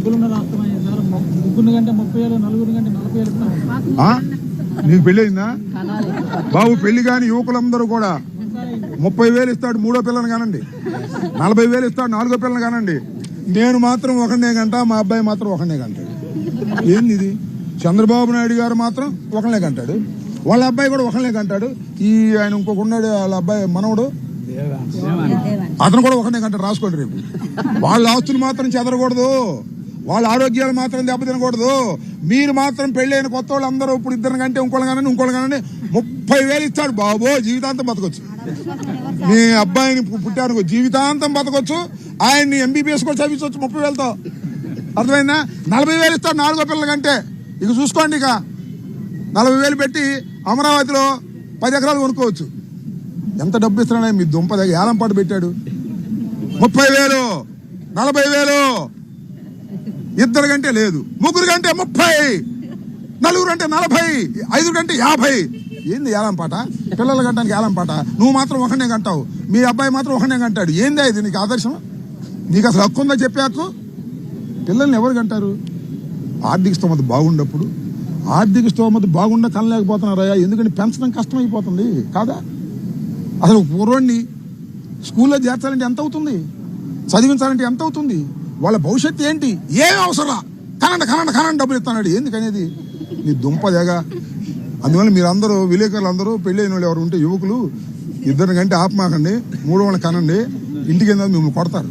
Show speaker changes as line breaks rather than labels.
డబ్బులున్న రాష్ట్రం సార్. ముగ్గురు కంటే 30,000, నలుగురు కంటే 40,000.
నీకు పెళ్లి అయిందా బాబు? పెళ్లి కాని యువకులందరూ కూడా 30,000 ఇస్తాడు మూడో పిల్లని కానండి, 40,000 ఇస్తాడు నాలుగో పిల్లని కానండి. నేను మాత్రం ఒకనే గంట, మా అబ్బాయి మాత్రం ఒకనే గంటాడు. ఏంది ఇది? చంద్రబాబు నాయుడు గారు మాత్రం ఒకనే గంటాడు, వాళ్ళ అబ్బాయి కూడా ఒకనే గంటాడు. ఈ ఆయన ఇంకొక ఉన్నాడు, వాళ్ళ అబ్బాయి మనవడు, అతను కూడా ఒకనే గంట. రాసుకోండి రేపు. వాళ్ళ ఆస్తులు మాత్రం చెదరకూడదు, వాళ్ళ ఆరోగ్యాలు మాత్రం దెబ్బతినకూడదు. మీరు మాత్రం పెళ్ళైన కొత్త వాళ్ళు అందరూ ఇప్పుడు ఇద్దరు కంటే ఇంకోళ్ళు కానండి 30,000 ఇస్తాడు బాబో, జీవితాంతం బతకొచ్చు. మీ అబ్బాయిని పుట్టారు జీవితాంతం బతకొచ్చు, ఆయన్ని MBBS కూడా చదివించవచ్చు 30,000తో. అర్థమైందా? 40,000 ఇస్తాడు నాలుగో పిల్లల కంటే. ఇక చూసుకోండి, ఇక 40,000 పెట్టి అమరావతిలో 10 ఎకరాలు కొనుక్కోవచ్చు. ఎంత డబ్బు ఇస్తున్నాడు మీ దుంప దగ్గర? ఏలం పాటు పెట్టాడు. 30,000, 40,000. ఇద్దరు కంటే లేదు, ముగ్గురు కంటే 30, నలుగురు అంటే 40, 5 కంటే 50. ఏంది ఏలం పాట? పిల్లలు కంటానికి ఏలం పాట. నువ్వు మాత్రం ఒకనే కంటావు, మీ అబ్బాయి మాత్రం ఒకనే కంటాడు. ఏందా ఇది? నీకు ఆదర్శం? నీకు అసలు హక్కు ఉందా చెప్పే హక్కు? పిల్లల్ని ఎవరు కంటారు? ఆర్థిక స్తోమత బాగున్నప్పుడు. ఆర్థిక స్తోమత బాగుండా కనలేకపోతున్నారయ్యా, ఎందుకంటే పెంచడం కష్టమైపోతుంది కాదా? అసలు పూర్వాన్ని స్కూల్లో చేర్చాలంటే ఎంత అవుతుంది? చదివించాలంటే ఎంత అవుతుంది? వాళ్ళ భవిష్యత్తు ఏంటి? ఏం అవసరం? కనండి డబ్బులు ఇస్తాడు. ఎందుకనేది? నీ దుంపదేగా. అందువల్ల మీరందరూ విలేకరులు అందరూ పెళ్ళైన వాళ్ళు ఎవరు ఉంటే యువకులు, ఇద్దరిని కంటే ఆపమాకండి, మూడో వాళ్ళని కనండి. ఇంటికి మిమ్మల్ని కొడతారు.